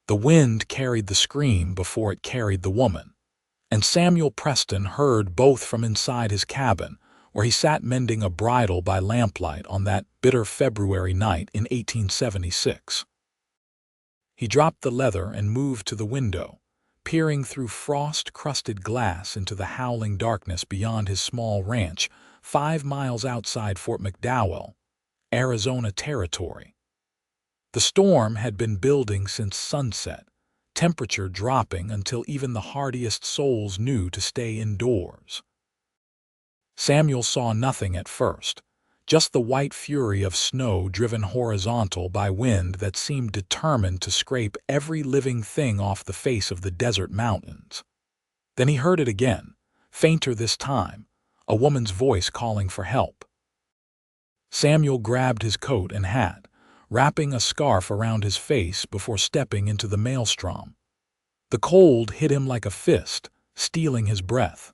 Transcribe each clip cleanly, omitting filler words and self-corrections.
The wind carried the scream before it carried the woman, and Samuel Preston heard both from inside his cabin, where he sat mending a bridle by lamplight on that bitter February night in 1876. He dropped the leather and moved to the window, peering through frost-crusted glass into the howling darkness beyond his small ranch, 5 miles outside Fort McDowell, Arizona Territory. The storm had been building since sunset, temperature dropping until even the hardiest souls knew to stay indoors. Samuel saw nothing at first, just the white fury of snow driven horizontal by wind that seemed determined to scrape every living thing off the face of the desert mountains. Then he heard it again, fainter this time, a woman's voice calling for help. Samuel grabbed his coat and hat, wrapping a scarf around his face before stepping into the maelstrom. The cold hit him like a fist, stealing his breath.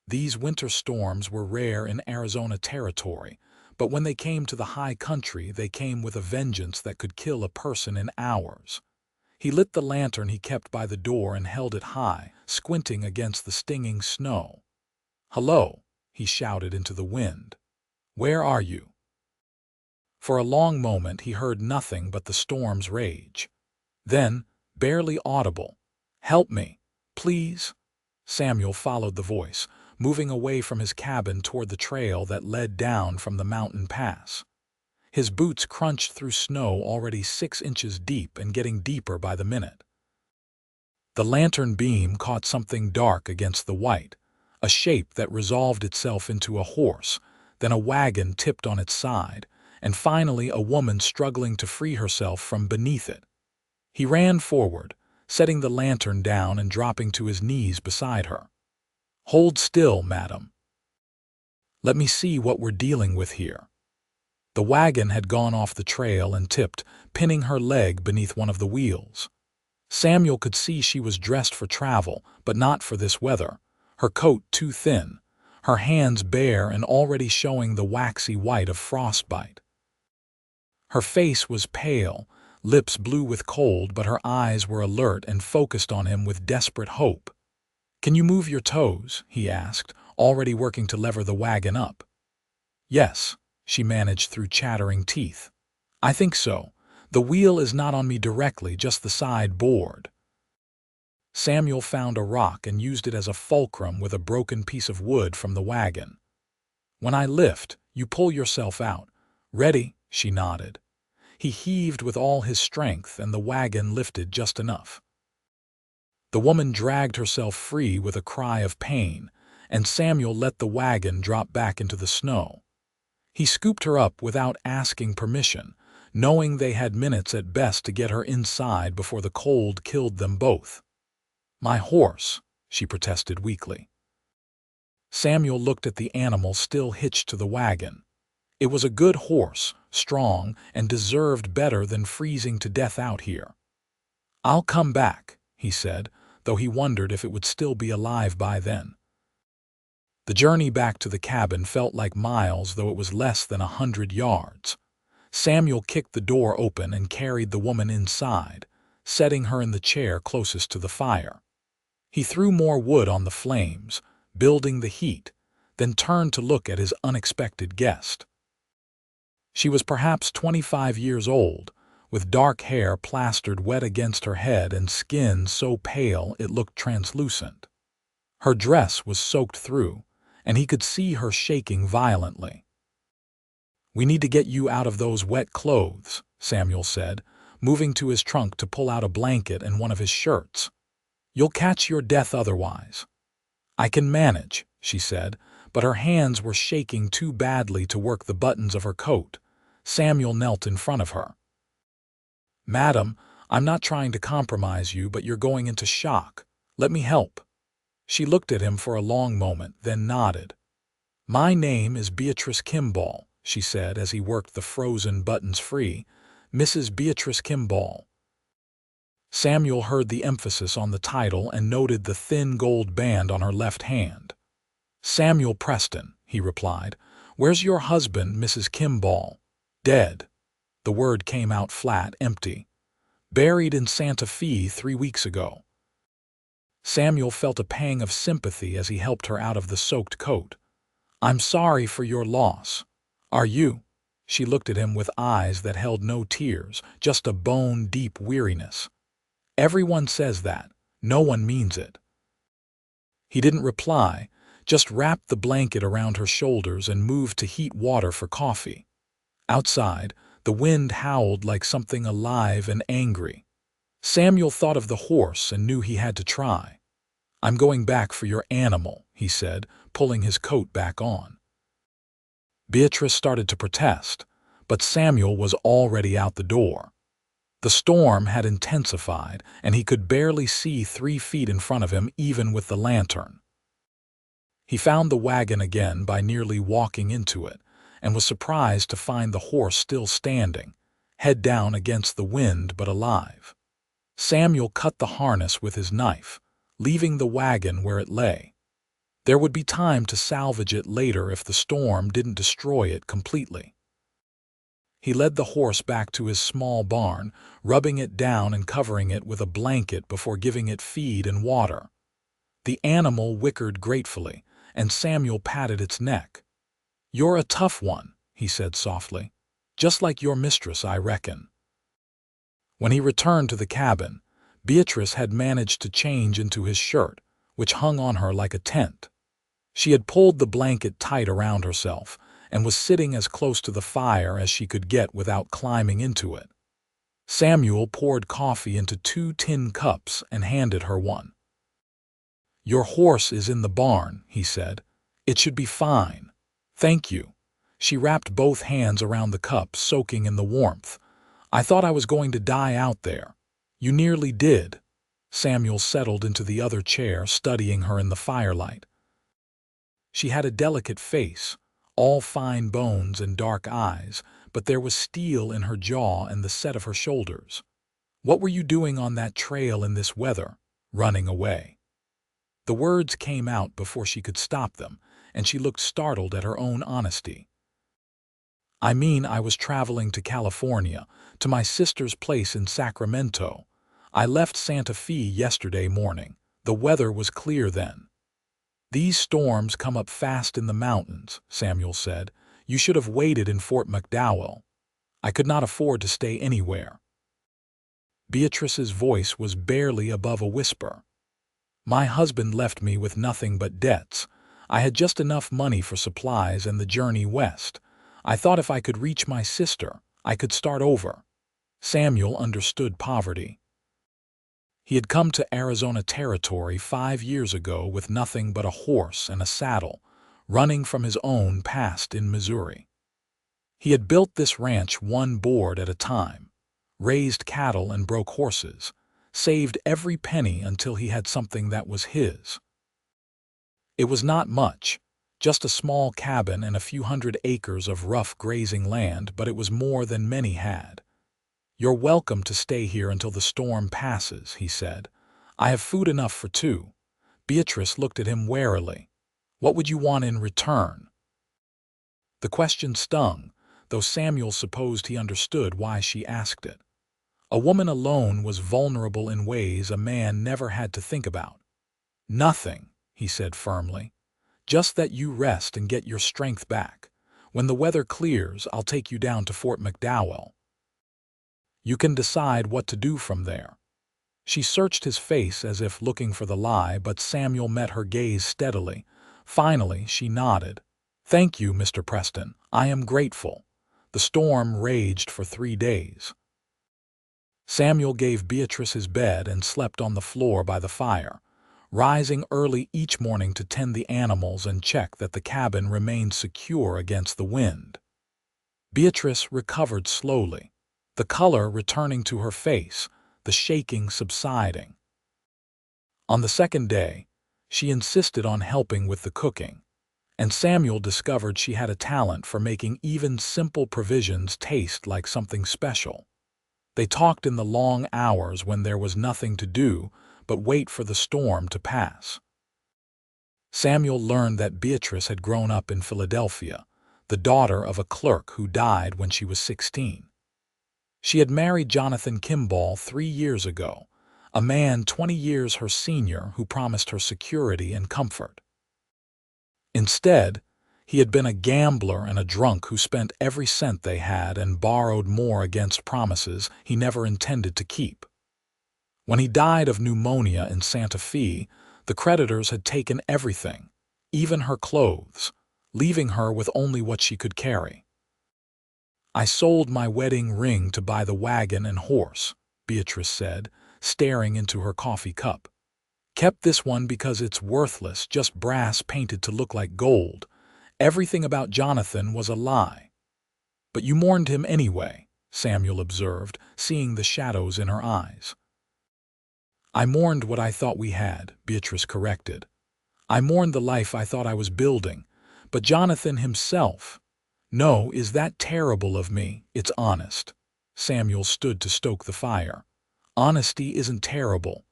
These winter storms were rare in Arizona Territory, but when they came to the high country, they came with a vengeance that could kill a person in hours. He lit the lantern he kept by the door and held it high, squinting against the stinging snow. "Hello," he shouted into the wind. "Where are you?" For a long moment he heard nothing but the storm's rage. Then, barely audible, "Help me, please." Samuel followed the voice, moving away from his cabin toward the trail that led down from the mountain pass. His boots crunched through snow already 6 inches deep and getting deeper by the minute. The lantern beam caught something dark against the white, a shape that resolved itself into a horse, then a wagon tipped on its side, and finally a woman struggling to free herself from beneath it. He ran forward, setting the lantern down and dropping to his knees beside her. "Hold still, madam. Let me see what we're dealing with here." The wagon had gone off the trail and tipped, pinning her leg beneath one of the wheels. Samuel could see she was dressed for travel, but not for this weather, her coat too thin, her hands bare and already showing the waxy white of frostbite. Her face was pale, lips blue with cold, but her eyes were alert and focused on him with desperate hope. "Can you move your toes?" he asked, already working to lever the wagon up. "Yes," she managed through chattering teeth. "I think so. The wheel is not on me directly, just the side board." Samuel found a rock and used it as a fulcrum with a broken piece of wood from the wagon. "When I lift, you pull yourself out. Ready?" she nodded. He heaved with all his strength and the wagon lifted just enough. The woman dragged herself free with a cry of pain, and Samuel let the wagon drop back into the snow. He scooped her up without asking permission, knowing they had minutes at best to get her inside before the cold killed them both. "My horse," she protested weakly. Samuel looked at the animal still hitched to the wagon. It was a good horse, strong, and deserved better than freezing to death out here. "I'll come back," he said, though he wondered if it would still be alive by then. The journey back to the cabin felt like miles, though it was less than 100 yards. Samuel kicked the door open and carried the woman inside, setting her in the chair closest to the fire. He threw more wood on the flames, building the heat, then turned to look at his unexpected guest. She was perhaps 25 years old, with dark hair plastered wet against her head and skin so pale it looked translucent. Her dress was soaked through, and he could see her shaking violently. "We need to get you out of those wet clothes," Samuel said, moving to his trunk to pull out a blanket and one of his shirts. "You'll catch your death otherwise." "I can manage," she said, but her hands were shaking too badly to work the buttons of her coat. Samuel knelt in front of her. "Madam, I'm not trying to compromise you, but you're going into shock. Let me help." She looked at him for a long moment, then nodded. "My name is Beatrice Kimball," she said as he worked the frozen buttons free. "Mrs. Beatrice Kimball." Samuel heard the emphasis on the title and noted the thin gold band on her left hand. "Samuel Preston," he replied. "Where's your husband, Mrs. Kimball?" "Dead." The word came out flat, empty. buried in Santa Fe 3 weeks ago. Samuel felt a pang of sympathy as he helped her out of the soaked coat. I'm sorry for your loss. Are you? She looked at him with eyes that held no tears, just a bone-deep weariness. Everyone says that. No one means it. He didn't reply, just wrapped the blanket around her shoulders and moved to heat water for coffee. Outside, the wind howled like something alive and angry. Samuel thought of the horse and knew he had to try. I'm going back for your animal, he said, pulling his coat back on. Beatrice started to protest, but Samuel was already out the door. The storm had intensified, and he could barely see 3 feet in front of him even with the lantern. He found the wagon again by nearly walking into it, and was surprised to find the horse still standing, head down against the wind but alive. Samuel cut the harness with his knife, leaving the wagon where it lay. There would be time to salvage it later if the storm didn't destroy it completely. He led the horse back to his small barn, rubbing it down and covering it with a blanket before giving it feed and water. The animal whickered gratefully, and Samuel patted its neck. You're a tough one, he said softly. Just like your mistress, I reckon. When he returned to the cabin, Beatrice had managed to change into his shirt, which hung on her like a tent. She had pulled the blanket tight around herself and was sitting as close to the fire as she could get without climbing into it. Samuel poured coffee into 2 tin cups and handed her one. Your horse is in the barn, he said. It should be fine. Thank you. She wrapped both hands around the cup, soaking in the warmth. I thought I was going to die out there. You nearly did. Samuel settled into the other chair, studying her in the firelight. She had a delicate face, all fine bones and dark eyes, but there was steel in her jaw and the set of her shoulders. What were you doing on that trail in this weather? Running away. The words came out before she could stop them, and she looked startled at her own honesty. I mean, I was traveling to California, to my sister's place in Sacramento. I left Santa Fe yesterday morning. The weather was clear then. These storms come up fast in the mountains, Samuel said. You should have waited in Fort McDowell. I could not afford to stay anywhere. Beatrice's voice was barely above a whisper. My husband left me with nothing but debts. I had just enough money for supplies and the journey west. I thought if I could reach my sister, I could start over. Samuel understood poverty. He had come to Arizona Territory 5 years ago with nothing but a horse and a saddle, running from his own past in Missouri. He had built this ranch one board at a time, raised cattle and broke horses, saved every penny until he had something that was his. It was not much, just a small cabin and a few hundred acres of rough grazing land, but it was more than many had. You're welcome to stay here until the storm passes, he said. I have food enough for 2. Beatrice looked at him warily. What would you want in return? The question stung, though Samuel supposed he understood why she asked it. A woman alone was vulnerable in ways a man never had to think about. Nothing, he said firmly. Just that you rest and get your strength back. When the weather clears, I'll take you down to Fort McDowell. You can decide what to do from there. She searched his face as if looking for the lie, but Samuel met her gaze steadily. Finally, she nodded. Thank you, Mr. Preston. I am grateful. The storm raged for 3 days. Samuel gave Beatrice his bed and slept on the floor by the fire, rising early each morning to tend the animals and check that the cabin remained secure against the wind. Beatrice recovered slowly, the color returning to her face, the shaking subsiding. On the 2nd day, she insisted on helping with the cooking, and Samuel discovered she had a talent for making even simple provisions taste like something special. They talked in the long hours when there was nothing to do but wait for the storm to pass. Samuel learned that Beatrice had grown up in Philadelphia, the daughter of a clerk who died when she was 16. She had married Jonathan Kimball 3 years ago, a man 20 years her senior who promised her security and comfort. Instead, he had been a gambler and a drunk who spent every cent they had and borrowed more against promises he never intended to keep. When he died of pneumonia in Santa Fe, the creditors had taken everything, even her clothes, leaving her with only what she could carry. "I sold my wedding ring to buy the wagon and horse," Beatrice said, staring into her coffee cup. "Kept this one because it's worthless, just brass painted to look like gold. Everything about Jonathan was a lie." "But you mourned him anyway," Samuel observed, seeing the shadows in her eyes. "I mourned what I thought we had," Beatrice corrected. "I mourned the life I thought I was building. But Jonathan himself— No, is that terrible of me? It's honest." Samuel stood to stoke the fire. "Honesty isn't terrible."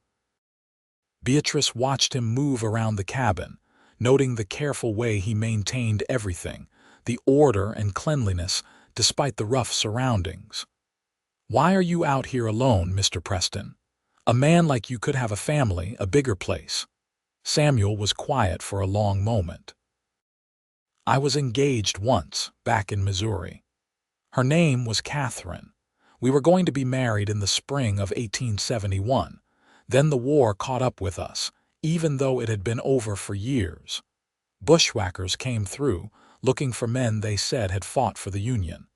Beatrice watched him move around the cabin, noting the careful way he maintained everything, the order and cleanliness, despite the rough surroundings. "Why are you out here alone, Mr. Preston? A man like you could have a family, a bigger place." Samuel was quiet for a long moment. "I was engaged once, back in Missouri. Her name was Catherine. We were going to be married in the spring of 1871. Then the war caught up with us, even though it had been over for years. Bushwhackers came through, looking for men they said had fought for the Union.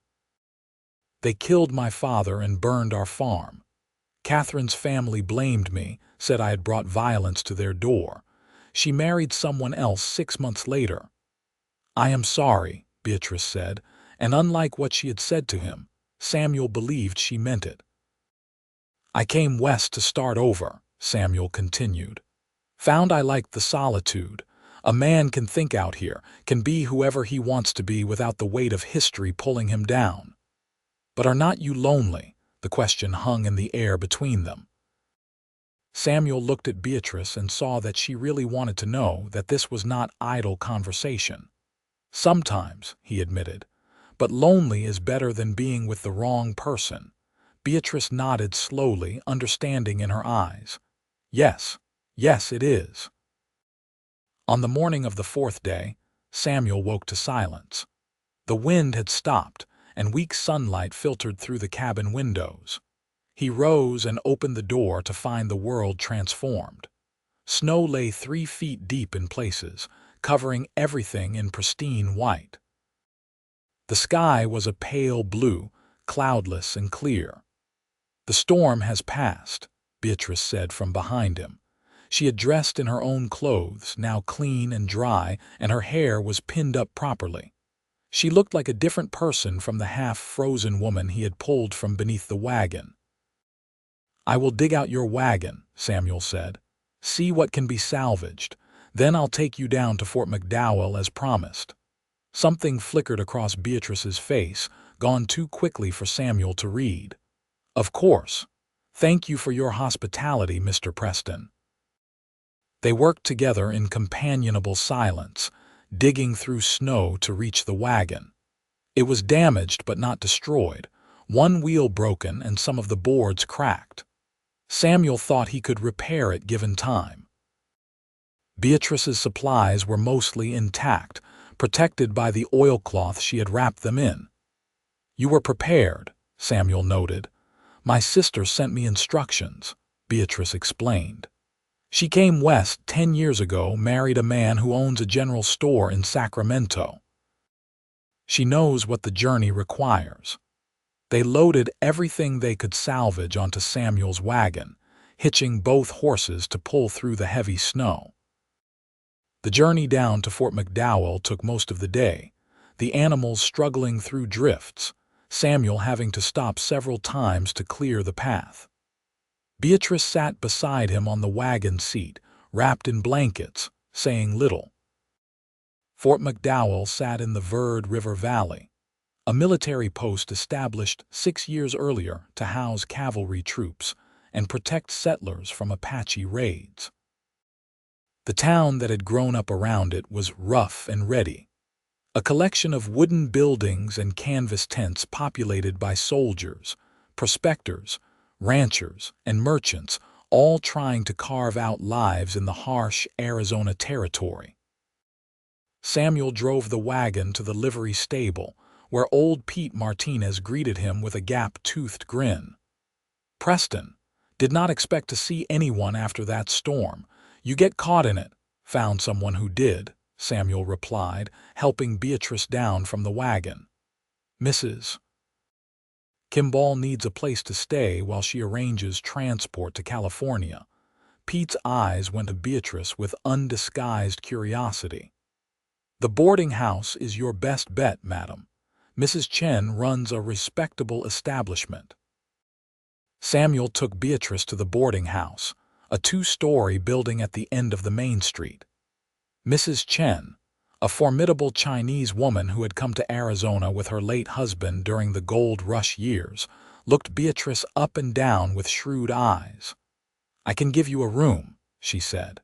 They killed my father and burned our farm. Catherine's family blamed me, said I had brought violence to their door. She married someone else 6 months later." "I am sorry," Beatrice said, and unlike what she had said to him, Samuel believed she meant it. "I came west to start over," Samuel continued. "Found I liked the solitude. A man can think out here, can be whoever he wants to be without the weight of history pulling him down." "But are not you lonely?" The question hung in the air between them. Samuel looked at Beatrice and saw that she really wanted to know that this was not idle conversation. "Sometimes," he admitted, "but lonely is better than being with the wrong person." Beatrice nodded slowly, understanding in her eyes. "Yes, yes, it is." On the morning of the fourth day, Samuel woke to silence. The wind had stopped, and weak sunlight filtered through the cabin windows. He rose and opened the door to find the world transformed. Snow lay 3 feet deep in places, covering everything in pristine white. The sky was a pale blue, cloudless and clear. "The storm has passed," Beatrice said from behind him. She had dressed in her own clothes, now clean and dry, and her hair was pinned up properly. She looked like a different person from the half-frozen woman he had pulled from beneath the wagon. "I will dig out your wagon," Samuel said. "See what can be salvaged. Then I'll take you down to Fort McDowell as promised." Something flickered across Beatrice's face, gone too quickly for Samuel to read. "Of course. Thank you for your hospitality, Mr. Preston." They worked together in companionable silence, digging through snow to reach the wagon. It was damaged but not destroyed, one wheel broken and some of the boards cracked. Samuel thought he could repair it given time. Beatrice's supplies were mostly intact, protected by the oilcloth she had wrapped them in. "You were prepared," Samuel noted. "My sister sent me instructions," Beatrice explained. "She came west 10 years ago, married a man who owns a general store in Sacramento. She knows what the journey requires." They loaded everything they could salvage onto Samuel's wagon, hitching both horses to pull through the heavy snow. The journey down to Fort McDowell took most of the day, the animals struggling through drifts, Samuel having to stop several times to clear the path. Beatrice sat beside him on the wagon seat, wrapped in blankets, saying little. Fort McDowell sat in the Verde River Valley, a military post established 6 years earlier to house cavalry troops and protect settlers from Apache raids. The town that had grown up around it was rough and ready, a collection of wooden buildings and canvas tents populated by soldiers, prospectors, ranchers, and merchants, all trying to carve out lives in the harsh Arizona territory. Samuel drove the wagon to the livery stable, where old Pete Martinez greeted him with a gap-toothed grin. "Preston, did not expect to see anyone after that storm. You get caught in it. Found someone who did," Samuel replied, helping Beatrice down from the wagon. "Mrs. Kimball needs a place to stay while she arranges transport to California." Pete's eyes went to Beatrice with undisguised curiosity. "The boarding house is your best bet, madam. Mrs. Chen runs a respectable establishment." Samuel took Beatrice to the boarding house, a two-story building at the end of the main street. Mrs. Chen, a formidable Chinese woman who had come to Arizona with her late husband during the gold rush years, looked Beatrice up and down with shrewd eyes. "I can give you a room," she said.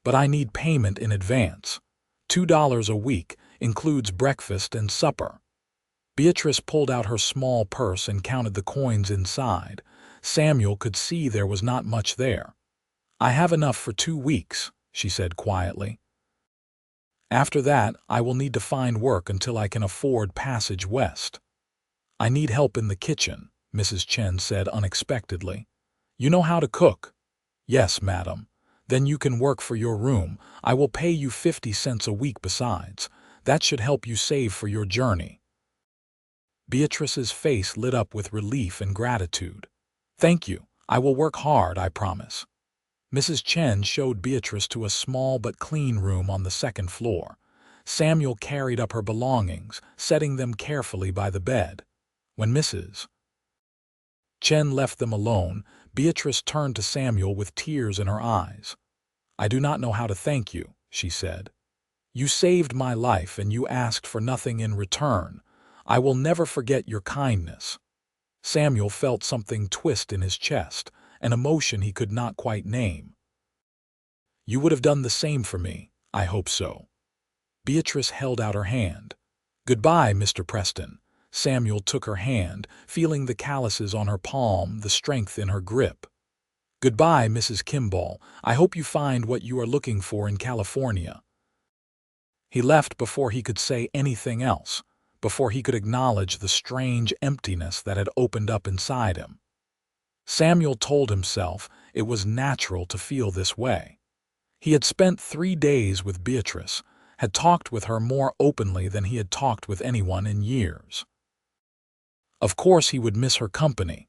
"But I need payment in advance. $2 a week, includes breakfast and supper." Beatrice pulled out her small purse and counted the coins inside. Samuel could see there was not much there. "I have enough for 2 weeks," she said quietly. "After that, I will need to find work until I can afford passage west." "I need help in the kitchen," Mrs. Chen said unexpectedly. "You know how to cook?" "Yes, madam." "Then you can work for your room. I will pay you 50 cents a week besides. That should help you save for your journey." Beatrice's face lit up with relief and gratitude. "Thank you. I will work hard, I promise." Mrs. Chen showed Beatrice to a small but clean room on the second floor. Samuel carried up her belongings, setting them carefully by the bed. When Mrs. Chen left them alone, Beatrice turned to Samuel with tears in her eyes. "I do not know how to thank you," she said. "You saved my life and you asked for nothing in return. I will never forget your kindness." Samuel felt something twist in his chest, an emotion he could not quite name. "You would have done the same for me, I hope so." Beatrice held out her hand. "Goodbye, Mr. Preston." Samuel took her hand, feeling the calluses on her palm, the strength in her grip. "Goodbye, Mrs. Kimball. I hope you find what you are looking for in California." He left before he could say anything else, before he could acknowledge the strange emptiness that had opened up inside him. Samuel told himself it was natural to feel this way. He had spent 3 days with Beatrice, had talked with her more openly than he had talked with anyone in years. Of course he would miss her company,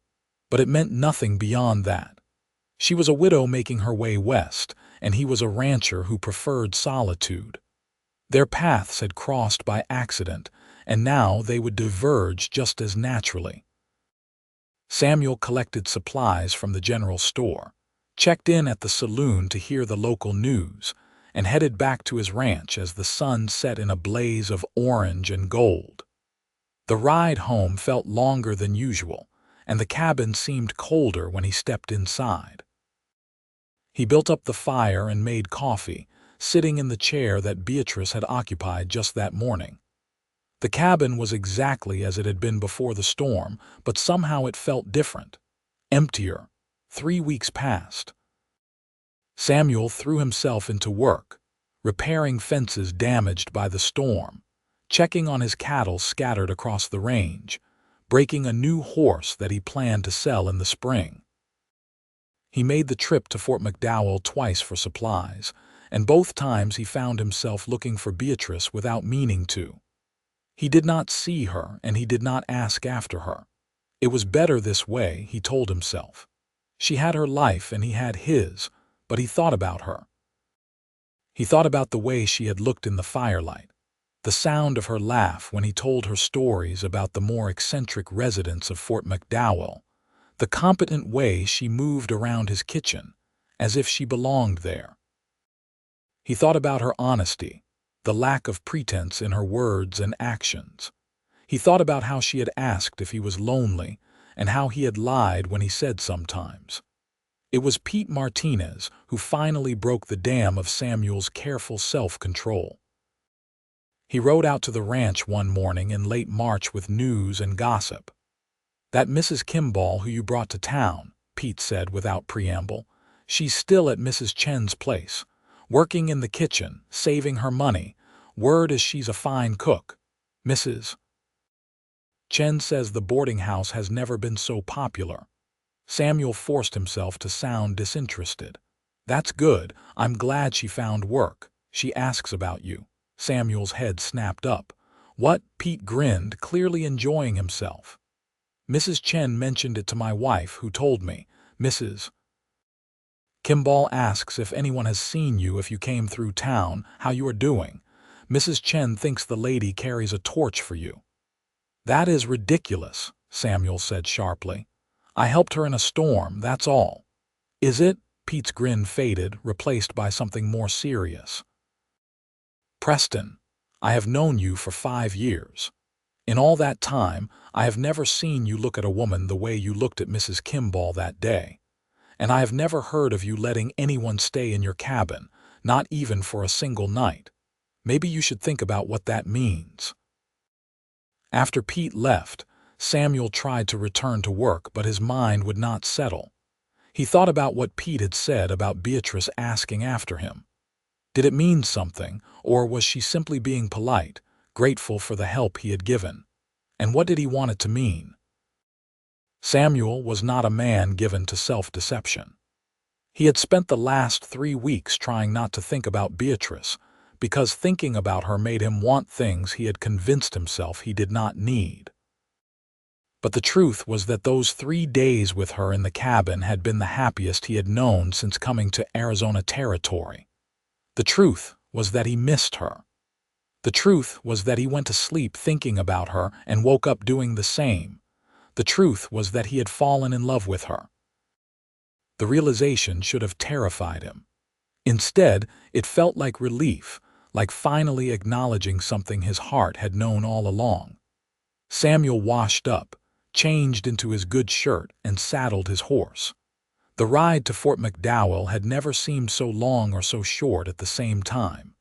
but it meant nothing beyond that. She was a widow making her way west, and he was a rancher who preferred solitude. Their paths had crossed by accident, and now they would diverge just as naturally. Samuel collected supplies from the general store, checked in at the saloon to hear the local news, and headed back to his ranch as the sun set in a blaze of orange and gold. The ride home felt longer than usual, and the cabin seemed colder when he stepped inside. He built up the fire and made coffee, sitting in the chair that Beatrice had occupied just that morning. The cabin was exactly as it had been before the storm, but somehow it felt different, emptier. 3 weeks passed. Samuel threw himself into work, repairing fences damaged by the storm, checking on his cattle scattered across the range, breaking a new horse that he planned to sell in the spring. He made the trip to Fort McDowell twice for supplies, and both times he found himself looking for Beatrice without meaning to. He did not see her, and he did not ask after her. It was better this way, he told himself. She had her life and he had his, but he thought about her. He thought about the way she had looked in the firelight, the sound of her laugh when he told her stories about the more eccentric residents of Fort McDowell, the competent way she moved around his kitchen, as if she belonged there. He thought about her honesty, the lack of pretense in her words and actions. He thought about how she had asked if he was lonely, and how he had lied when he said sometimes. It was Pete Martinez who finally broke the dam of Samuel's careful self-control. He rode out to the ranch one morning in late March with news and gossip. That Mrs. Kimball who you brought to town, Pete said without preamble. She's still at Mrs. Chen's place, working in the kitchen, saving her money. Word is she's a fine cook. Mrs. Chen says the boarding house has never been so popular. Samuel forced himself to sound disinterested. That's good. I'm glad she found work. She asks about you. Samuel's head snapped up. What? Pete grinned, clearly enjoying himself. Mrs. Chen mentioned it to my wife, who told me. Mrs. Kimball asks if anyone has seen you if you came through town, how you are doing. Mrs. Chen thinks the lady carries a torch for you. That is ridiculous, Samuel said sharply. I helped her in a storm, that's all. Is it? Pete's grin faded, replaced by something more serious. Preston, I have known you for 5 years. In all that time, I have never seen you look at a woman the way you looked at Mrs. Kimball that day. And I have never heard of you letting anyone stay in your cabin, not even for a single night. Maybe you should think about what that means. After Pete left, Samuel tried to return to work, but his mind would not settle. He thought about what Pete had said about Beatrice asking after him. Did it mean something, or was she simply being polite, grateful for the help he had given? And what did he want it to mean? Samuel was not a man given to self-deception. He had spent the last 3 weeks trying not to think about Beatrice, because thinking about her made him want things he had convinced himself he did not need. But the truth was that those 3 days with her in the cabin had been the happiest he had known since coming to Arizona territory. The truth was that he missed her. The truth was that he went to sleep thinking about her and woke up doing the same. The truth was that he had fallen in love with her. The realization should have terrified him. Instead, it felt like relief, like finally acknowledging something his heart had known all along. Samuel washed up, changed into his good shirt, and saddled his horse. The ride to Fort McDowell had never seemed so long or so short at the same time.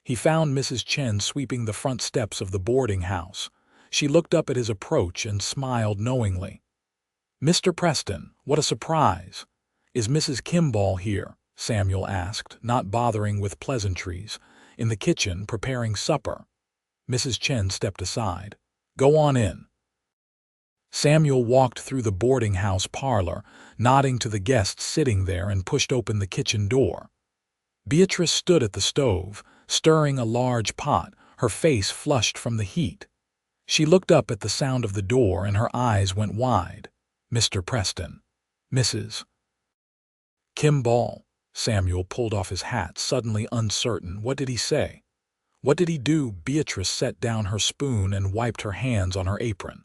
He found Mrs. Chen sweeping the front steps of the boarding house. She looked up at his approach and smiled knowingly. Mr. Preston, what a surprise! Is Mrs. Kimball here? Samuel asked, not bothering with pleasantries. In the kitchen, preparing supper. Mrs. Chen stepped aside. Go on in. Samuel walked through the boarding house parlor, nodding to the guests sitting there, and pushed open the kitchen door. Beatrice stood at the stove, stirring a large pot, her face flushed from the heat. She looked up at the sound of the door and her eyes went wide. Mr. Preston. Mrs. Kimball. Samuel pulled off his hat, suddenly uncertain. What did he say? What did he do? Beatrice set down her spoon and wiped her hands on her apron.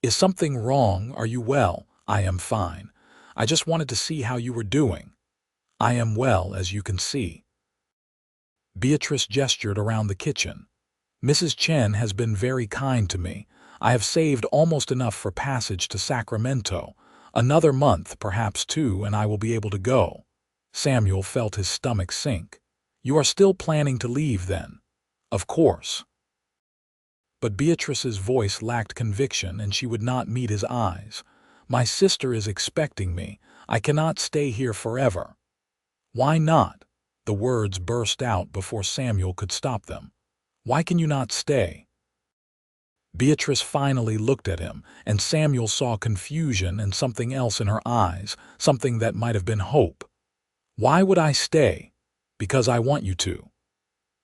Is something wrong? Are you well? I am fine. I just wanted to see how you were doing. I am well, as you can see. Beatrice gestured around the kitchen. Mrs. Chen has been very kind to me. I have saved almost enough for passage to Sacramento. Another month, perhaps 2, and I will be able to go. Samuel felt his stomach sink. You are still planning to leave, then? Of course. But Beatrice's voice lacked conviction, and she would not meet his eyes. My sister is expecting me. I cannot stay here forever. Why not? The words burst out before Samuel could stop them. Why can you not stay? Beatrice finally looked at him, and Samuel saw confusion and something else in her eyes, something that might have been hope. Why would I stay? Because I want you to.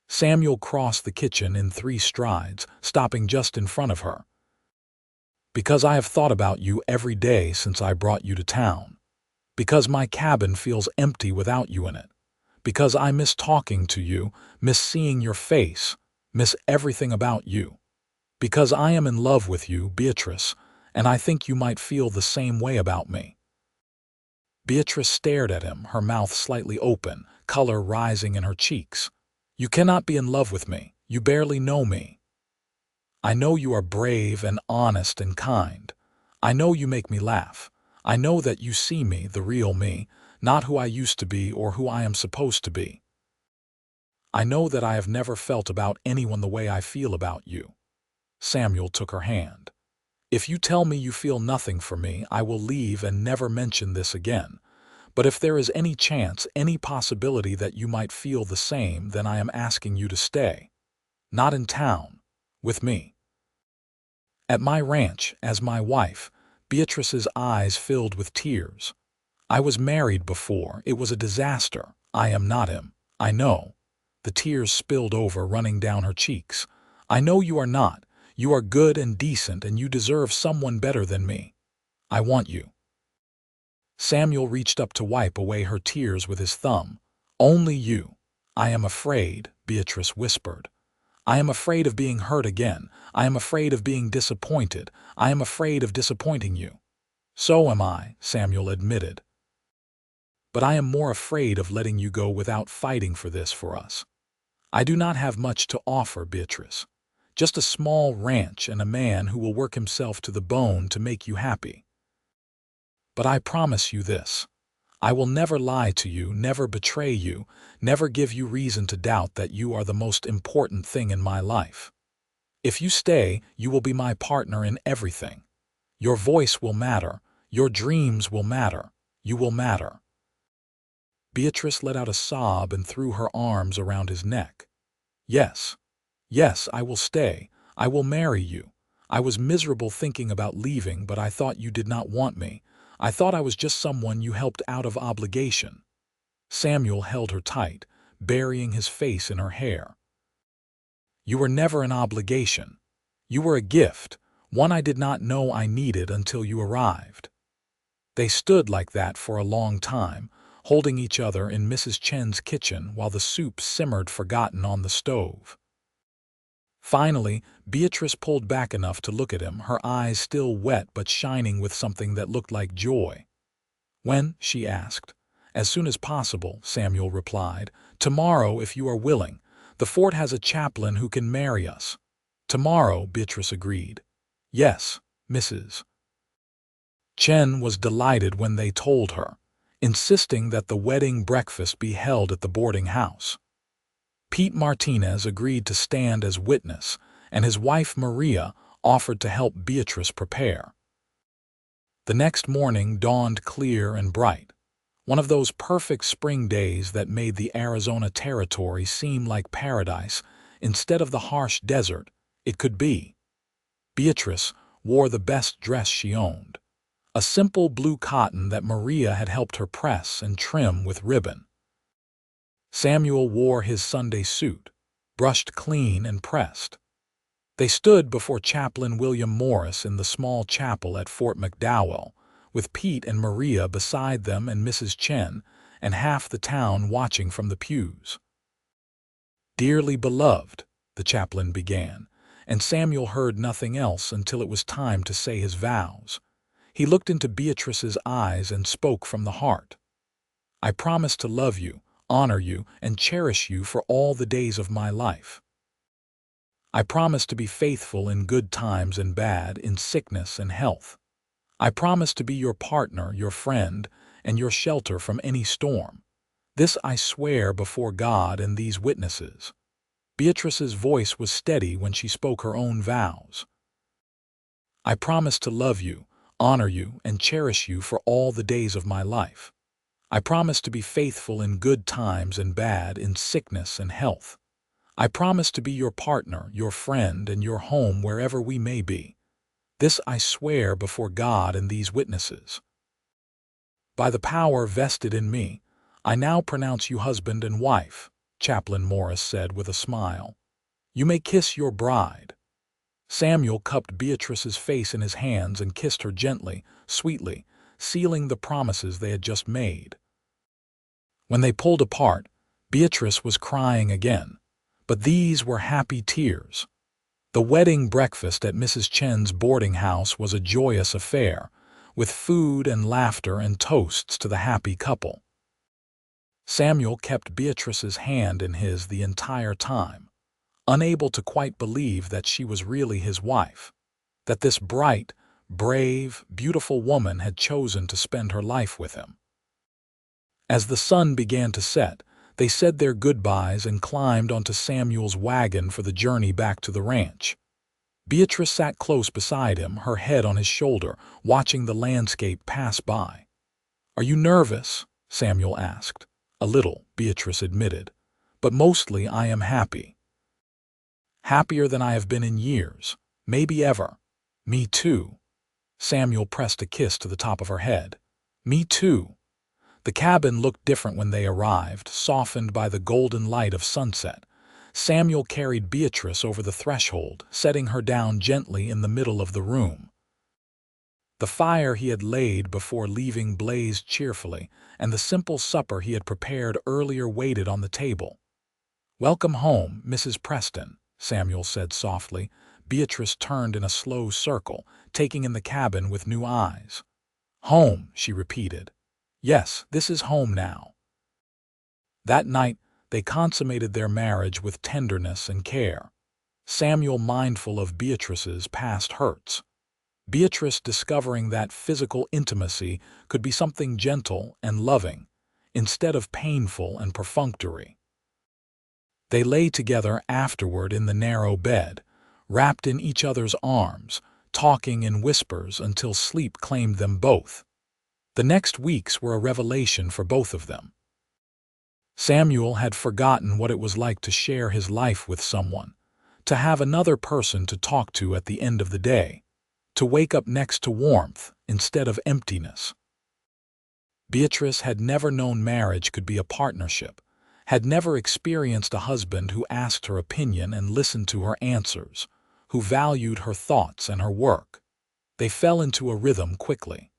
Samuel crossed the kitchen in 3 strides, stopping just in front of her. Because I have thought about you every day since I brought you to town. Because my cabin feels empty without you in it. Because I miss talking to you, miss seeing your face, miss everything about you. Because I am in love with you, Beatrice, and I think you might feel the same way about me. Beatrice stared at him, her mouth slightly open, color rising in her cheeks. You cannot be in love with me. You barely know me. I know you are brave and honest and kind. I know you make me laugh. I know that you see me, the real me, not who I used to be or who I am supposed to be. I know that I have never felt about anyone the way I feel about you. Samuel took her hand. If you tell me you feel nothing for me, I will leave and never mention this again. But if there is any chance, any possibility that you might feel the same, then I am asking you to stay. Not in town, with me. At my ranch, as my wife. Beatrice's eyes filled with tears. I was married before. It was a disaster. I am not him. I know. The tears spilled over, running down her cheeks. I know you are not. You are good and decent, and you deserve someone better than me. I want you. Samuel reached up to wipe away her tears with his thumb. Only you. I am afraid, Beatrice whispered. I am afraid of being hurt again. I am afraid of being disappointed. I am afraid of disappointing you. So am I, Samuel admitted. But I am more afraid of letting you go without fighting for this for us. I do not have much to offer, Beatrice. Just a small ranch and a man who will work himself to the bone to make you happy. But I promise you this. I will never lie to you, never betray you, never give you reason to doubt that you are the most important thing in my life. If you stay, you will be my partner in everything. Your voice will matter. Your dreams will matter. You will matter. Beatrice let out a sob and threw her arms around his neck. Yes. Yes, I will stay. I will marry you. I was miserable thinking about leaving, but I thought you did not want me. I thought I was just someone you helped out of obligation. Samuel held her tight, burying his face in her hair. You were never an obligation. You were a gift, one I did not know I needed until you arrived. They stood like that for a long time, holding each other in Mrs. Chen's kitchen while the soup simmered forgotten on the stove. Finally, Beatrice pulled back enough to look at him, her eyes still wet but shining with something that looked like joy. When? She asked. As soon as possible, Samuel replied. Tomorrow, if you are willing. The fort has a chaplain who can marry us. Tomorrow, Beatrice agreed. Yes, Mrs. Chen was delighted when they told her, insisting that the wedding breakfast be held at the boarding house. Pete Martinez agreed to stand as witness, and his wife Maria offered to help Beatrice prepare. The next morning dawned clear and bright, one of those perfect spring days that made the Arizona Territory seem like paradise instead of the harsh desert it could be. Beatrice wore the best dress she owned, a simple blue cotton that Maria had helped her press and trim with ribbon. Samuel wore his Sunday suit, brushed clean and pressed. They stood before Chaplain William Morris in the small chapel at Fort McDowell, with Pete and Maria beside them and Mrs. Chen, and half the town watching from the pews. Dearly beloved, the chaplain began, and Samuel heard nothing else until it was time to say his vows. He looked into Beatrice's eyes and spoke from the heart. I promise to love you, honor you, and cherish you for all the days of my life. I promise to be faithful in good times and bad, in sickness and health. I promise to be your partner, your friend, and your shelter from any storm. This I swear before God and these witnesses. Beatrice's voice was steady when she spoke her own vows. I promise to love you, honor you, and cherish you for all the days of my life. I promise to be faithful in good times and bad, in sickness and health. I promise to be your partner, your friend, and your home wherever we may be. This I swear before God and these witnesses. By the power vested in me, I now pronounce you husband and wife, Chaplain Morris said with a smile. You may kiss your bride. Samuel cupped Beatrice's face in his hands and kissed her gently, sweetly, sealing the promises they had just made. When they pulled apart, Beatrice was crying again, but these were happy tears. The wedding breakfast at Mrs. Chen's boarding house was a joyous affair, with food and laughter and toasts to the happy couple. Samuel kept Beatrice's hand in his the entire time, unable to quite believe that she was really his wife, that this bright, brave, beautiful woman had chosen to spend her life with him. As the sun began to set, they said their goodbyes and climbed onto Samuel's wagon for the journey back to the ranch. Beatrice sat close beside him, her head on his shoulder, watching the landscape pass by. "Are you nervous?" Samuel asked. "A little," Beatrice admitted. "But mostly I am happy. Happier than I have been in years, maybe ever." "Me too." Samuel pressed a kiss to the top of her head. "Me too." The cabin looked different when they arrived, softened by the golden light of sunset. Samuel carried Beatrice over the threshold, setting her down gently in the middle of the room. The fire he had laid before leaving blazed cheerfully, and the simple supper he had prepared earlier waited on the table. "Welcome home, Mrs. Preston," Samuel said softly. Beatrice turned in a slow circle, taking in the cabin with new eyes. "Home," she repeated. "Yes, this is home now." That night, they consummated their marriage with tenderness and care. Samuel mindful of Beatrice's past hurts. Beatrice discovering that physical intimacy could be something gentle and loving, instead of painful and perfunctory. They lay together afterward in the narrow bed, wrapped in each other's arms, talking in whispers until sleep claimed them both. The next weeks were a revelation for both of them. Samuel had forgotten what it was like to share his life with someone, to have another person to talk to at the end of the day, to wake up next to warmth instead of emptiness. Beatrice had never known marriage could be a partnership, had never experienced a husband who asked her opinion and listened to her answers, who valued her thoughts and her work. They fell into a rhythm quickly.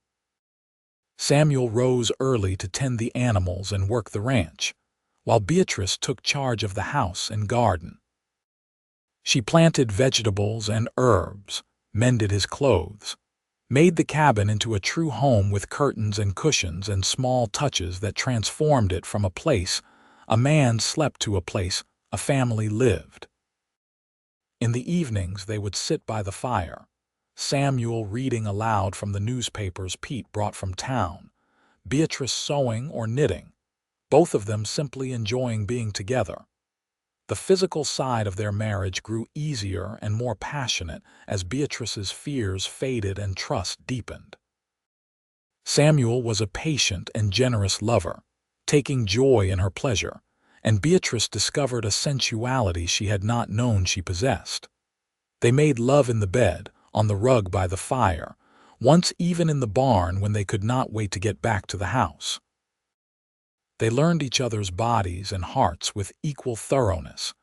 Samuel rose early to tend the animals and work the ranch, while Beatrice took charge of the house and garden. She planted vegetables and herbs, mended his clothes, made the cabin into a true home with curtains and cushions and small touches that transformed it from a place a man slept to a place a family lived. In the evenings they would sit by the fire, Samuel reading aloud from the newspapers Pete brought from town, Beatrice sewing or knitting, both of them simply enjoying being together. The physical side of their marriage grew easier and more passionate as Beatrice's fears faded and trust deepened. Samuel was a patient and generous lover, taking joy in her pleasure, and Beatrice discovered a sensuality she had not known she possessed. They made love in the bed, on the rug by the fire, once even in the barn when they could not wait to get back to the house. They learned each other's bodies and hearts with equal thoroughness,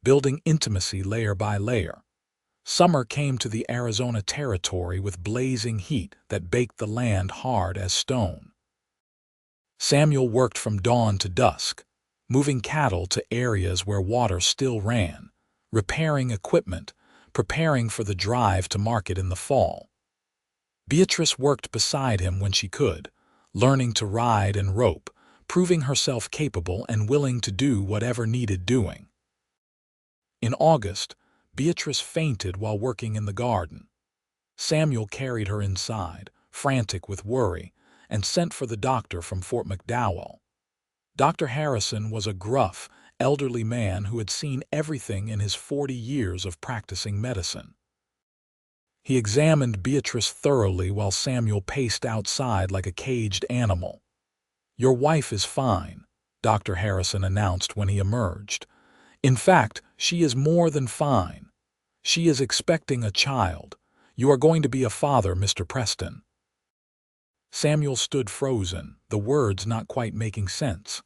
building intimacy layer by layer. Summer came to the Arizona territory with blazing heat that baked the land hard as stone. Samuel worked from dawn to dusk, moving cattle to areas where water still ran, repairing equipment, preparing for the drive to market in the fall. Beatrice worked beside him when she could, learning to ride and rope, proving herself capable and willing to do whatever needed doing. In August, Beatrice fainted while working in the garden. Samuel carried her inside, frantic with worry, and sent for the doctor from Fort McDowell. Dr. Harrison was a gruff, elderly man who had seen everything in his 40 years of practicing medicine. He examined Beatrice thoroughly while Samuel paced outside like a caged animal. "Your wife is fine," Dr. Harrison announced when he emerged. "In fact, she is more than fine. She is expecting a child. You are going to be a father, Mr. Preston." Samuel stood frozen, the words not quite making sense.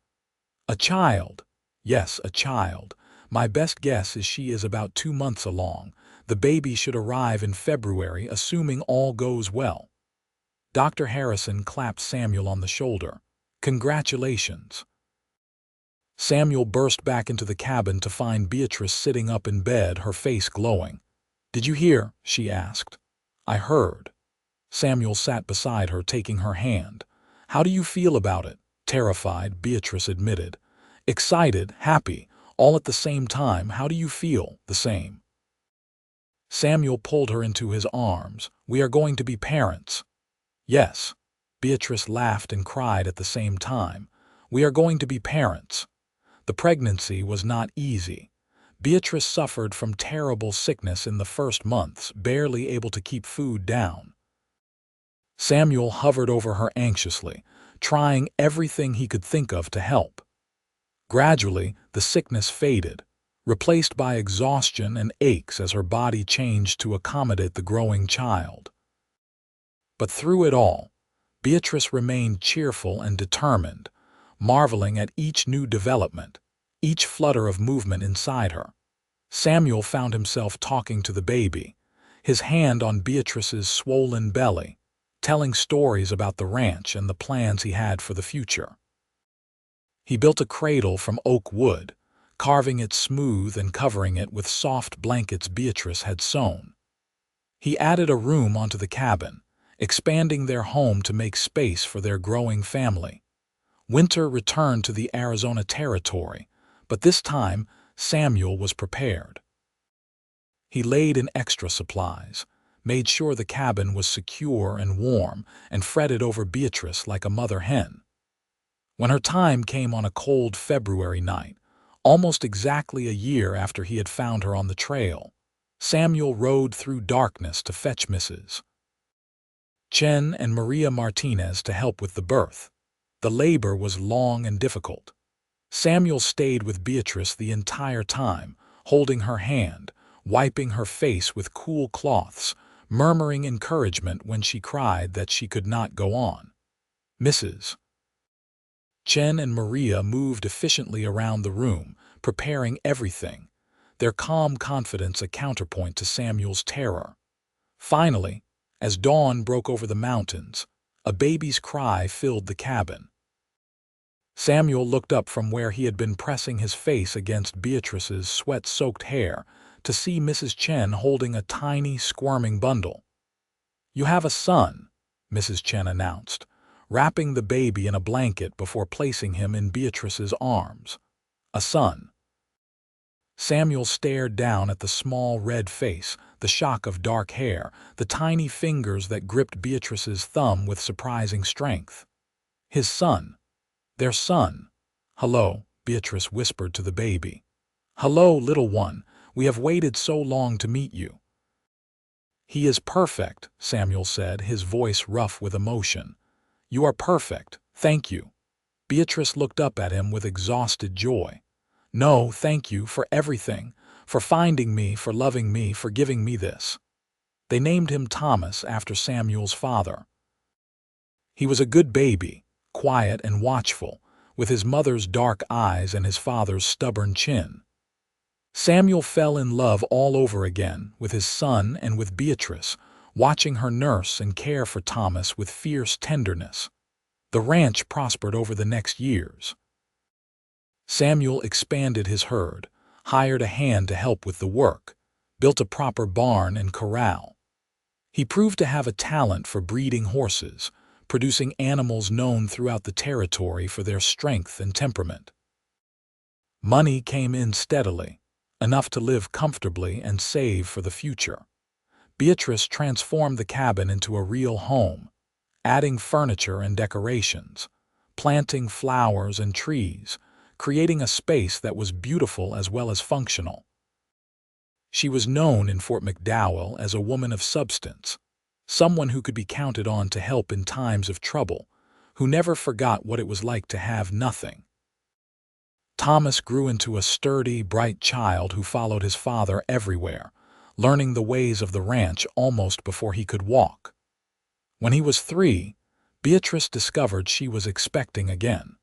"A child?" "Yes, a child. My best guess is she is about 2 months along. The baby should arrive in February, assuming all goes well." Dr. Harrison clapped Samuel on the shoulder. "Congratulations." Samuel burst back into the cabin to find Beatrice sitting up in bed, her face glowing. "Did you hear?" she asked. "I heard." Samuel sat beside her, taking her hand. "How do you feel about it?" "Terrified," Beatrice admitted. "Excited, happy, all at the same time. How do you feel?" "The same." Samuel pulled her into his arms. "We are going to be parents." "Yes." Beatrice laughed and cried at the same time. "We are going to be parents." The pregnancy was not easy. Beatrice suffered from terrible sickness in the first months, barely able to keep food down. Samuel hovered over her anxiously, trying everything he could think of to help. Gradually, the sickness faded, replaced by exhaustion and aches as her body changed to accommodate the growing child. But through it all, Beatrice remained cheerful and determined, marveling at each new development, each flutter of movement inside her. Samuel found himself talking to the baby, his hand on Beatrice's swollen belly, telling stories about the ranch and the plans he had for the future. He built a cradle from oak wood, carving it smooth and covering it with soft blankets Beatrice had sewn. He added a room onto the cabin, expanding their home to make space for their growing family. Winter returned to the Arizona territory, but this time Samuel was prepared. He laid in extra supplies, made sure the cabin was secure and warm, and fretted over Beatrice like a mother hen. When her time came on a cold February night, almost exactly a year after he had found her on the trail, Samuel rode through darkness to fetch Mrs. Chen and Maria Martinez to help with the birth. The labor was long and difficult. Samuel stayed with Beatrice the entire time, holding her hand, wiping her face with cool cloths, murmuring encouragement when she cried that she could not go on. Mrs. Chen and Maria moved efficiently around the room, preparing everything, their calm confidence a counterpoint to Samuel's terror. Finally, as dawn broke over the mountains, a baby's cry filled the cabin. Samuel looked up from where he had been pressing his face against Beatrice's sweat-soaked hair to see Mrs. Chen holding a tiny, squirming bundle. "You have a son," Mrs. Chen announced, wrapping the baby in a blanket before placing him in Beatrice's arms. "A son." Samuel stared down at the small red face, the shock of dark hair, the tiny fingers that gripped Beatrice's thumb with surprising strength. His son. Their son. "Hello," Beatrice whispered to the baby. "Hello, little one. We have waited so long to meet you." "He is perfect," Samuel said, his voice rough with emotion. "You are perfect, thank you." Beatrice looked up at him with exhausted joy. "No, thank you for everything, for finding me, for loving me, for giving me this." They named him Thomas after Samuel's father. He was a good baby, quiet and watchful, with his mother's dark eyes and his father's stubborn chin. Samuel fell in love all over again with his son and with Beatrice, watching her nurse and care for Thomas with fierce tenderness. The ranch prospered over the next years. Samuel expanded his herd, hired a hand to help with the work, built a proper barn and corral. He proved to have a talent for breeding horses, producing animals known throughout the territory for their strength and temperament. Money came in steadily, enough to live comfortably and save for the future. Beatrice transformed the cabin into a real home, adding furniture and decorations, planting flowers and trees, creating a space that was beautiful as well as functional. She was known in Fort McDowell as a woman of substance, someone who could be counted on to help in times of trouble, who never forgot what it was like to have nothing. Thomas grew into a sturdy, bright child who followed his father everywhere, learning the ways of the ranch almost before he could walk. When he was 3, Beatrice discovered she was expecting again.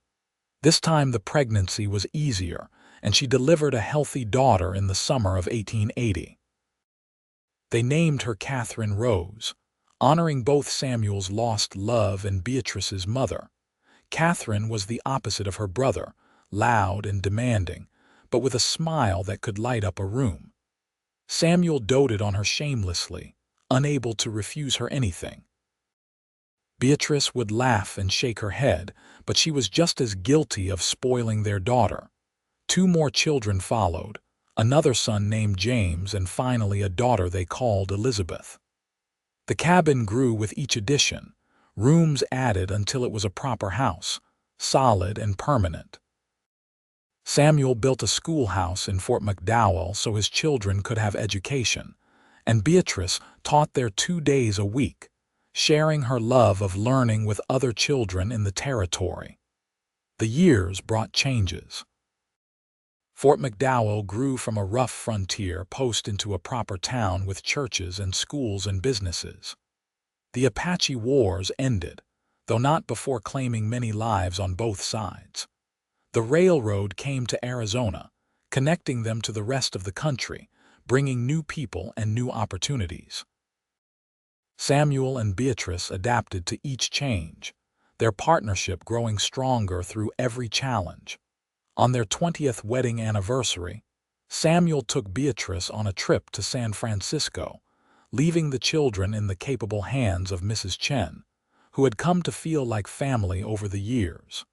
This time the pregnancy was easier, and she delivered a healthy daughter in the summer of 1880. They named her Catherine Rose, honoring both Samuel's lost love and Beatrice's mother. Catherine was the opposite of her brother, loud and demanding, but with a smile that could light up a room. Samuel doted on her shamelessly, unable to refuse her anything. Beatrice would laugh and shake her head, but she was just as guilty of spoiling their daughter. 2 more children followed, another son named James, and finally a daughter they called Elizabeth. The cabin grew with each addition, rooms added until it was a proper house, solid and permanent. Samuel built a schoolhouse in Fort McDowell so his children could have education, and Beatrice taught there 2 days a week, sharing her love of learning with other children in the territory. The years brought changes. Fort McDowell grew from a rough frontier post into a proper town with churches and schools and businesses. The Apache Wars ended, though not before claiming many lives on both sides. The railroad came to Arizona, connecting them to the rest of the country, bringing new people and new opportunities. Samuel and Beatrice adapted to each change, their partnership growing stronger through every challenge. On their 20th wedding anniversary, Samuel took Beatrice on a trip to San Francisco, leaving the children in the capable hands of Mrs. Chen, who had come to feel like family over the years.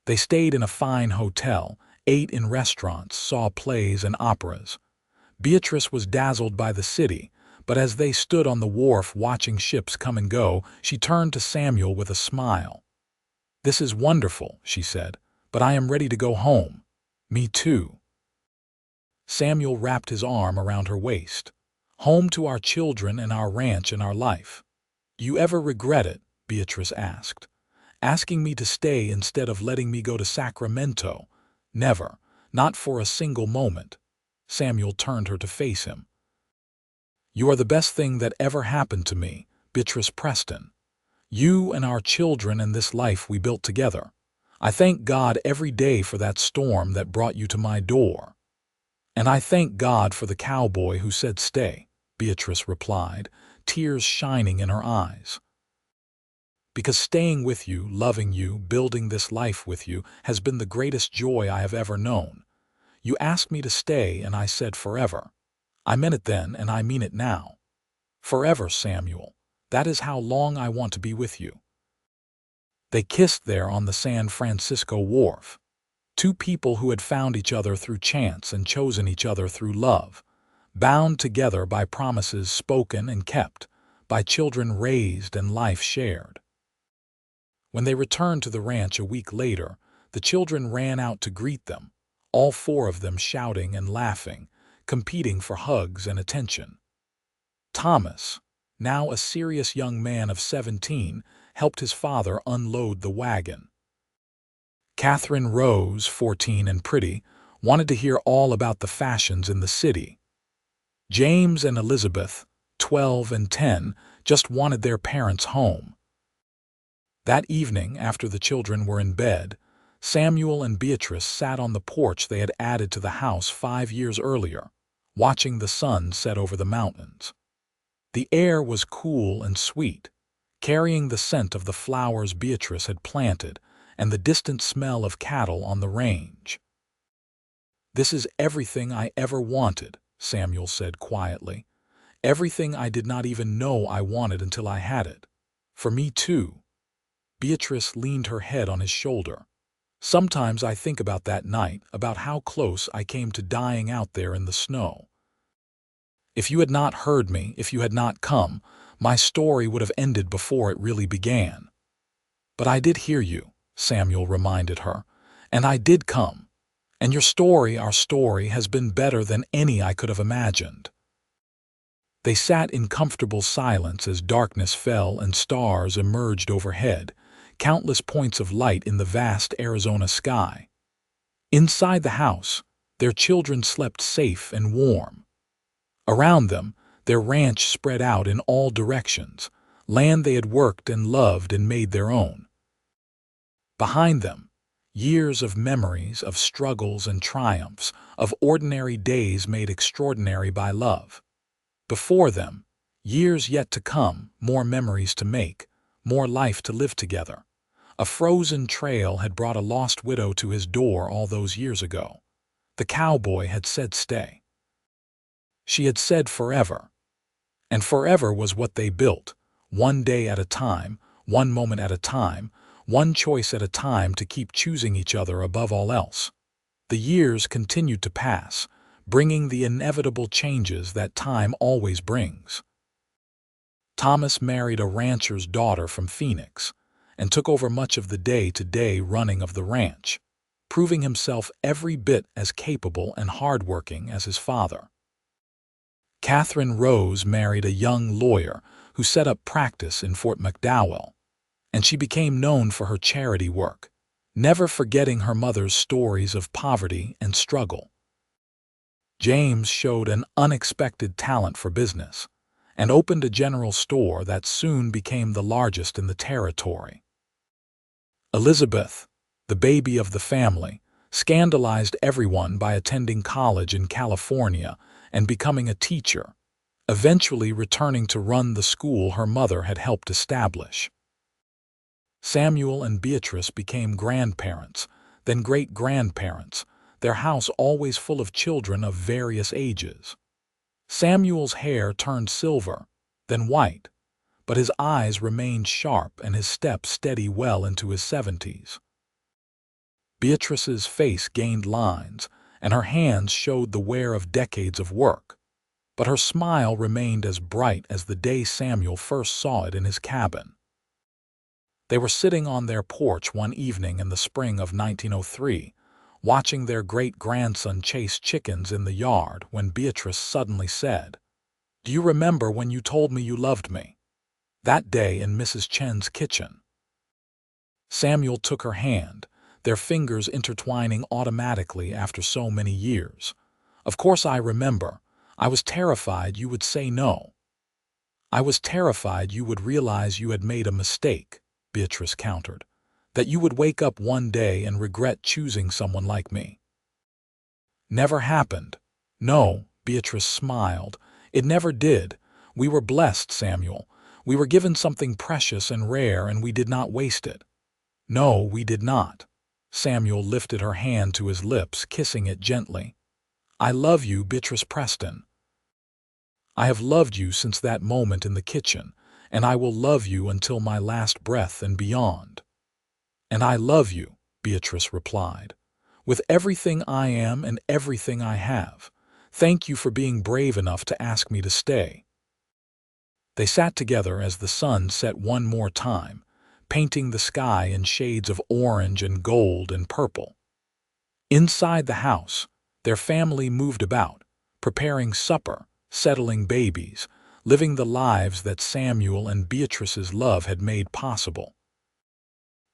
They stayed in a fine hotel, ate in restaurants, saw plays and operas. Beatrice was dazzled by the city, but as they stood on the wharf watching ships come and go, she turned to Samuel with a smile. "This is wonderful," she said, "but I am ready to go home." "Me too." Samuel wrapped his arm around her waist. "Home to our children and our ranch and our life." "You ever regret it?" Beatrice asked. "Asking me to stay instead of letting me go to Sacramento?" "Never, not for a single moment." Samuel turned her to face him. "You are the best thing that ever happened to me, Beatrice Preston. You and our children and this life we built together. I thank God every day for that storm that brought you to my door." "And I thank God for the cowboy who said stay," Beatrice replied, tears shining in her eyes. "Because staying with you, loving you, building this life with you has been the greatest joy I have ever known. You asked me to stay and I said forever. I meant it then and I mean it now. Forever, Samuel. That is how long I want to be with you." They kissed there on the San Francisco wharf. Two people who had found each other through chance and chosen each other through love, bound together by promises spoken and kept, by children raised and life shared. When they returned to the ranch a week later, the children ran out to greet them, all 4 of them shouting and laughing, competing for hugs and attention. Thomas, now a serious young man of 17, helped his father unload the wagon. Catherine Rose, 14 and pretty, wanted to hear all about the fashions in the city. James and Elizabeth, 12 and 10, just wanted their parents home. That evening, after the children were in bed, Samuel and Beatrice sat on the porch they had added to the house 5 years earlier, watching the sun set over the mountains. The air was cool and sweet, carrying the scent of the flowers Beatrice had planted and the distant smell of cattle on the range. "This is everything I ever wanted," Samuel said quietly. "Everything I did not even know I wanted until I had it. For me too." Beatrice leaned her head on his shoulder. "Sometimes I think about that night, about how close I came to dying out there in the snow. If you had not heard me, if you had not come, my story would have ended before it really began." "But I did hear you," Samuel reminded her, "and I did come. And your story, our story, has been better than any I could have imagined." They sat in comfortable silence as darkness fell and stars emerged overhead, countless points of light in the vast Arizona sky. Inside the house, their children slept safe and warm. Around them, their ranch spread out in all directions, land they had worked and loved and made their own. Behind them, years of memories, of struggles and triumphs, of ordinary days made extraordinary by love. Before them, years yet to come, more memories to make, more life to live together. A frozen trail had brought a lost widow to his door all those years ago. The cowboy had said stay. She had said forever. And forever was what they built, one day at a time, one moment at a time, one choice at a time, to keep choosing each other above all else. The years continued to pass, bringing the inevitable changes that time always brings. Thomas married a rancher's daughter from Phoenix and took over much of the day-to-day running of the ranch. proving himself every bit as capable and hardworking as his father. Catherine Rose married a young lawyer who set up practice in Fort McDowell, and she became known for her charity work, never forgetting her mother's stories of poverty and struggle. James showed an unexpected talent for business and opened a general store that soon became the largest in the territory. Elizabeth, the baby of the family, scandalized everyone by attending college in California and becoming a teacher, eventually returning to run the school her mother had helped establish. Samuel and Beatrice became grandparents, then great-grandparents, their house always full of children of various ages. Samuel's hair turned silver, then white, but his eyes remained sharp and his step steady well into his 70s. Beatrice's face gained lines, and her hands showed the wear of decades of work, but her smile remained as bright as the day Samuel first saw it in his cabin. They were sitting on their porch one evening in the spring of 1903, watching their great-grandson chase chickens in the yard when Beatrice suddenly said, "Do you remember when you told me you loved me? That day in Mrs. Chen's kitchen?" Samuel took her hand, their fingers intertwining automatically after so many years. "Of course I remember. I was terrified you would say no. I was terrified you would realize you had made a mistake," Beatrice countered, "that you would wake up one day and regret choosing someone like me." "Never happened." "No," Beatrice smiled. "It never did. We were blessed, Samuel. We were given something precious and rare, and we did not waste it." "No, we did not." Samuel lifted her hand to his lips, kissing it gently. "I love you, Beatrice Preston. I have loved you since that moment in the kitchen, and I will love you until my last breath and beyond." "And I love you," Beatrice replied, "with everything I am and everything I have. Thank you for being brave enough to ask me to stay." They sat together as the sun set one more time, painting the sky in shades of orange and gold and purple. Inside the house, their family moved about, preparing supper, settling babies, living the lives that Samuel and Beatrice's love had made possible.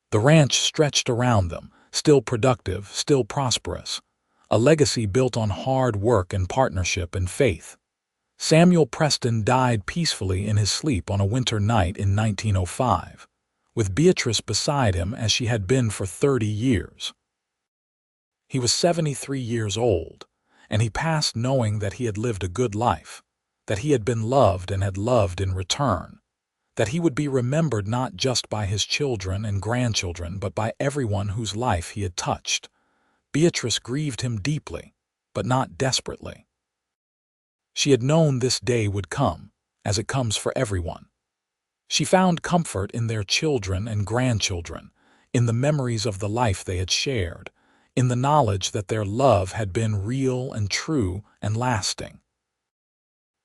The ranch stretched around them, still productive, still prosperous, a legacy built on hard work and partnership and faith. Samuel Preston died peacefully in his sleep on a winter night in 1905, with Beatrice beside him as she had been for 30 years. He was 73 years old, and he passed knowing that he had lived a good life, that he had been loved and had loved in return, that he would be remembered not just by his children and grandchildren but by everyone whose life he had touched. Beatrice grieved him deeply, but not desperately. She had known this day would come, as it comes for everyone. She found comfort in their children and grandchildren, in the memories of the life they had shared, in the knowledge that their love had been real and true and lasting.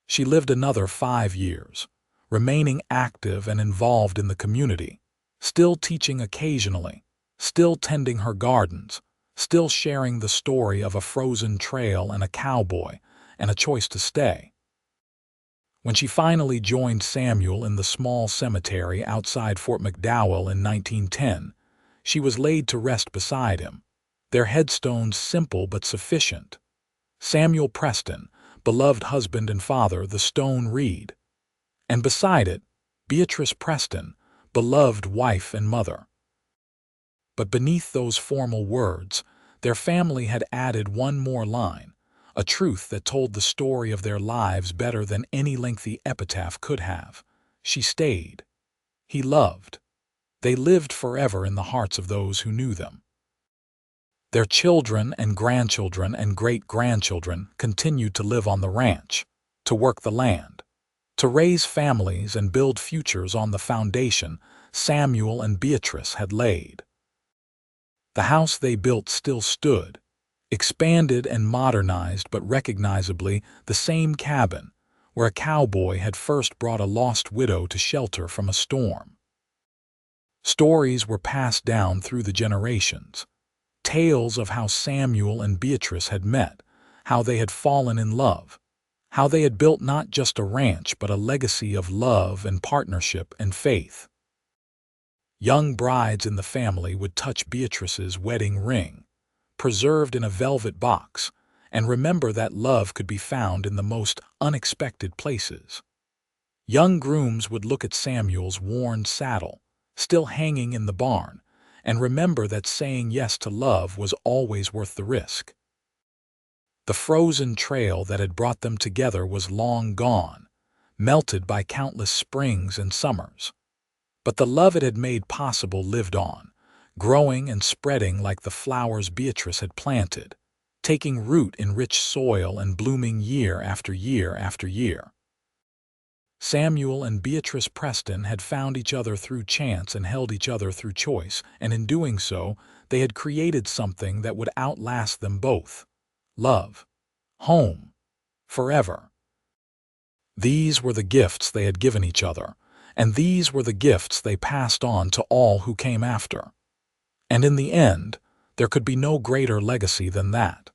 She lived another 5 years, remaining active and involved in the community, still teaching occasionally, still tending her gardens, still sharing the story of a frozen trail and a cowboy and a choice to stay. When she finally joined Samuel in the small cemetery outside Fort McDowell in 1910, she was laid to rest beside him, their headstones simple but sufficient. Samuel Preston, beloved husband and father, the stone reed. And beside it, Beatrice Preston, beloved wife and mother. But beneath those formal words, their family had added one more line, a truth that told the story of their lives better than any lengthy epitaph could have. She stayed. He loved. They lived forever in the hearts of those who knew them. Their children and grandchildren and great-grandchildren continued to live on the ranch, to work the land, to raise families and build futures on the foundation Samuel and Beatrice had laid. The house they built still stood, expanded and modernized but recognizably the same cabin where a cowboy had first brought a lost widow to shelter from a storm. Stories were passed down through the generations, Tales of how Samuel and Beatrice had met, how they had fallen in love, how they had built not just a ranch but a legacy of love and partnership and faith. Young brides in the family would touch Beatrice's wedding ring, preserved in a velvet box, and remember that love could be found in the most unexpected places. Young grooms would look at Samuel's worn saddle, still hanging in the barn, and remember that saying yes to love was always worth the risk. The frozen trail that had brought them together was long gone, melted by countless springs and summers. But the love it had made possible lived on, growing and spreading like the flowers Beatrice had planted, taking root in rich soil and blooming year after year after year. Samuel and Beatrice Preston had found each other through chance and held each other through choice, and in doing so, they had created something that would outlast them both: love, home, forever. These were the gifts they had given each other, and these were the gifts they passed on to all who came after. And in the end, there could be no greater legacy than that.